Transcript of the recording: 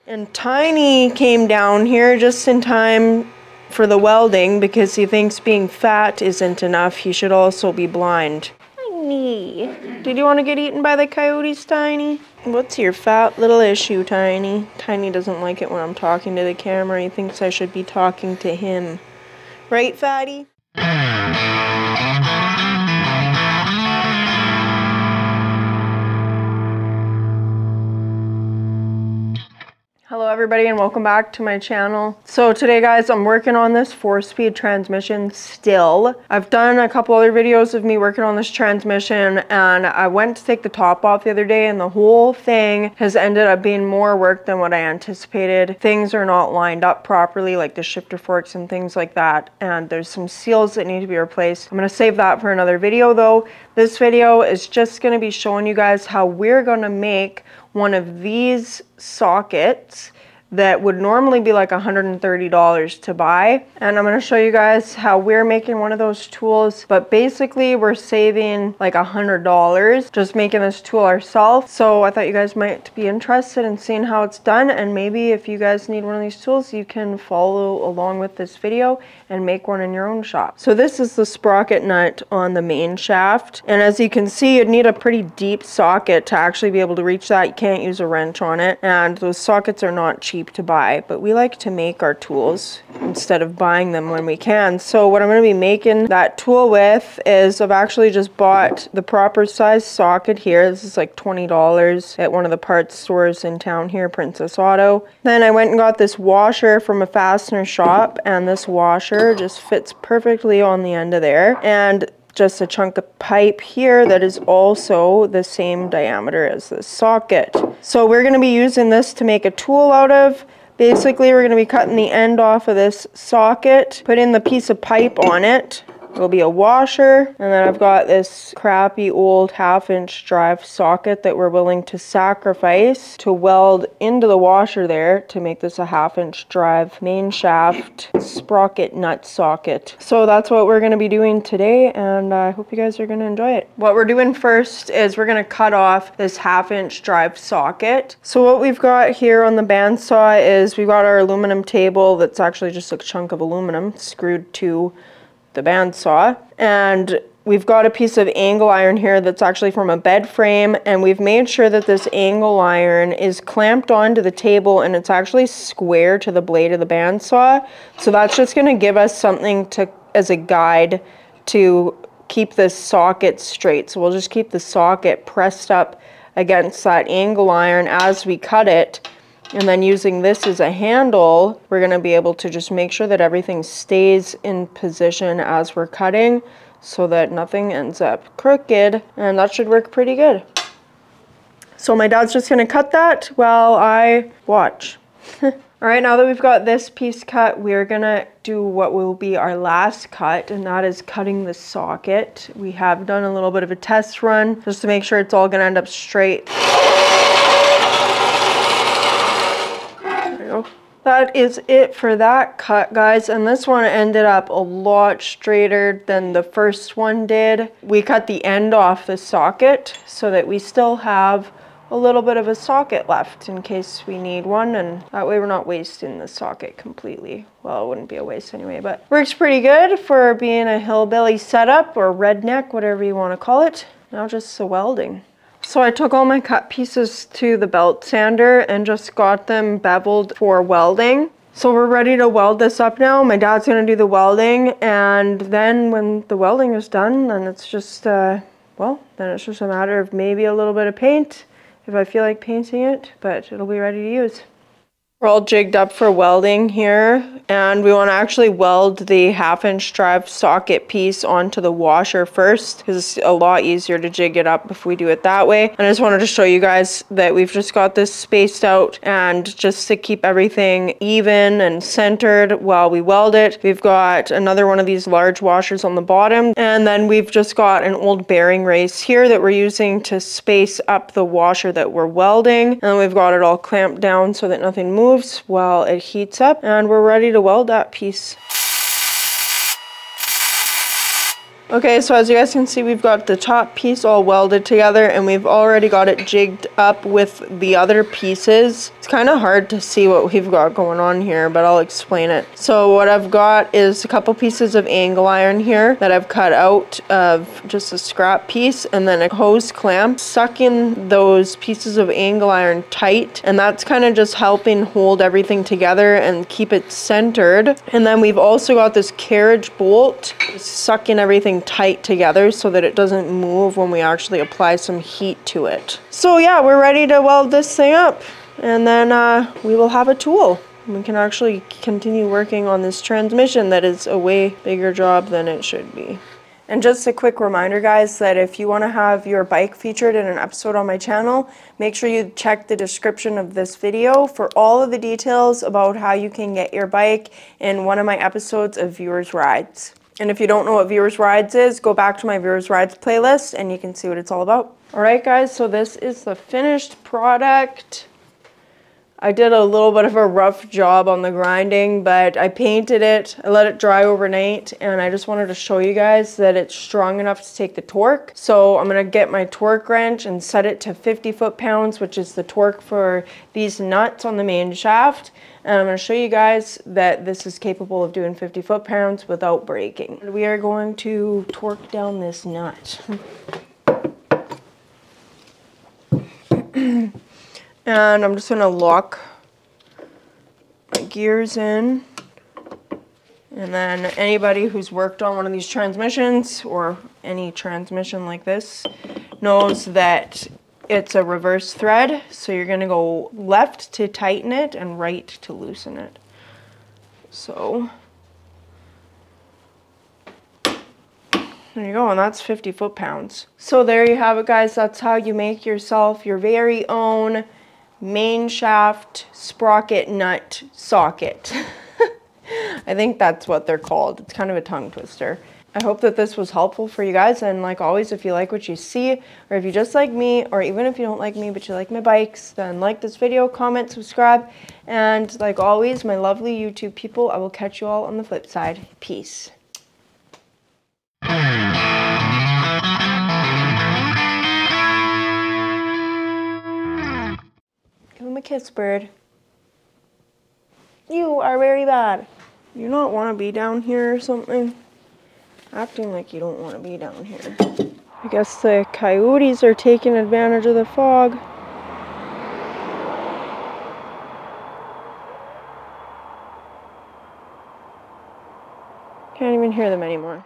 And Tiny came down here just in time for the welding because he thinks being fat isn't enough. He should also be blind. Tiny. Did you want to get eaten by the coyotes, Tiny? What's your fat little issue, Tiny? Tiny doesn't like it when I'm talking to the camera. He thinks I should be talking to him. Right, Fatty? Hello everybody and welcome back to my channel. So today guys, I'm working on this 4-speed transmission still. I've done a couple other videos of me working on this transmission, and I went to take the top off the other day and the whole thing has ended up being more work than what I anticipated. Things are not lined up properly, like the shifter forks and things like that, and there's some seals that need to be replaced. I'm going to save that for another video though. This video is just going to be showing you guys how we're going to make one of these sockets that would normally be like $130 to buy, and I'm going to show you guys how we're making one of those tools. But basically we're saving like $100 just making this tool ourselves. So I thought you guys might be interested in seeing how it's done, and maybe if you guys need one of these tools you can follow along with this video and make one in your own shop. So this is the sprocket nut on the main shaft, and as you can see you'd need a pretty deep socket to actually be able to reach that. You can't use a wrench on it, and those sockets are not cheap to buy, but we like to make our tools instead of buying them when we can. So what I'm going to be making that tool with is I've actually just bought the proper size socket here. This is like $20 at one of the parts stores in town here, Princess Auto. Then I went and got this washer from a fastener shop, and this washer just fits perfectly on the end of there, and just a chunk of pipe here that is also the same diameter as this socket. So we're going to be using this to make a tool out of. Basically we're going to be cutting the end off of this socket, putting the piece of pipe on it. It'll be a washer, and then I've got this crappy old 1/2-inch drive socket that we're willing to sacrifice to weld into the washer there to make this a 1/2-inch drive main shaft sprocket nut socket. So that's what we're going to be doing today, and I hope you guys are going to enjoy it. What we're doing first is we're going to cut off this 1/2-inch drive socket. So what we've got here on the bandsaw is we've got our aluminum table that's actually just a chunk of aluminum screwed to the bandsaw, and we've got a piece of angle iron here that's actually from a bed frame, and we've made sure that this angle iron is clamped onto the table and it's actually square to the blade of the bandsaw. So that's just going to give us something to as a guide to keep this socket straight. So we'll just keep the socket pressed up against that angle iron as we cut it. And then using this as a handle, we're going to be able to just make sure that everything stays in position as we're cutting so that nothing ends up crooked, and that should work pretty good. So my dad's just going to cut that while I watch. Alright, now that we've got this piece cut, we're going to do what will be our last cut, and that is cutting the socket. We have done a little bit of a test run just to make sure it's all going to end up straight. That is it for that cut, guys, and this one ended up a lot straighter than the first one did. We cut the end off the socket so that we still have a little bit of a socket left in case we need one, and that way we're not wasting the socket completely. Well, it wouldn't be a waste anyway, but works pretty good for being a hillbilly setup, or redneck, whatever you want to call it. Now just the welding. So I took all my cut pieces to the belt sander and just got them beveled for welding. So we're ready to weld this up now. My dad's going to do the welding, and then when the welding is done, then it's just, well, then it's just a matter of maybe a little bit of paint if I feel like painting it, but it'll be ready to use. We're all jigged up for welding here, and we want to actually weld the 1/2-inch drive socket piece onto the washer first because it's a lot easier to jig it up if we do it that way. And I just wanted to show you guys that we've just got this spaced out, and just to keep everything even and centered while we weld it, we've got another one of these large washers on the bottom, and then we've just got an old bearing race here that we're using to space up the washer that we're welding, and we've got it all clamped down so that nothing moves while it heats up, and we're ready to weld that piece. Okay, so as you guys can see, we've got the top piece all welded together and we've already got it jigged up with the other pieces. It's kind of hard to see what we've got going on here, but I'll explain it. So what I've got is a couple pieces of angle iron here that I've cut out of just a scrap piece, and then a hose clamp sucking those pieces of angle iron tight, and that's kind of just helping hold everything together and keep it centered. And then we've also got this carriage bolt sucking everything tight together so that it doesn't move when we actually apply some heat to it. So yeah, we're ready to weld this thing up, and then we will have a tool. We can actually continue working on this transmission that is a way bigger job than it should be. And just a quick reminder, guys, that if you want to have your bike featured in an episode on my channel, make sure you check the description of this video for all of the details about how you can get your bike in one of my episodes of Viewers Rides. And if you don't know what Viewers Rides is, go back to my Viewers Rides playlist and you can see what it's all about. Alright guys, so this is the finished product. I did a little bit of a rough job on the grinding, but I painted it, I let it dry overnight, and I just wanted to show you guys that it's strong enough to take the torque. So I'm going to get my torque wrench and set it to 50 foot-pounds, which is the torque for these nuts on the main shaft. And I'm going to show you guys that this is capable of doing 50 foot-pounds without braking. We are going to torque down this nut. And I'm just going to lock my gears in. And then anybody who's worked on one of these transmissions, or any transmission like this, knows that it's a reverse thread. So you're going to go left to tighten it and right to loosen it. So there you go, and that's 50 foot-pounds. So there you have it, guys. That's how you make yourself your very own Mainshaft sprocket nut socket. I think that's what they're called. It's kind of a tongue twister. I hope that this was helpful for you guys, and like always, if you like what you see, or if you just like me, or even if you don't like me but you like my bikes, then like this video, comment, subscribe, and like always, my lovely YouTube people, I will catch you all on the flip side. Peace. Give him a kiss, bird. You are very bad. You don't want to be down here or something? Acting like you don't want to be down here. I guess the coyotes are taking advantage of the fog. Can't even hear them anymore.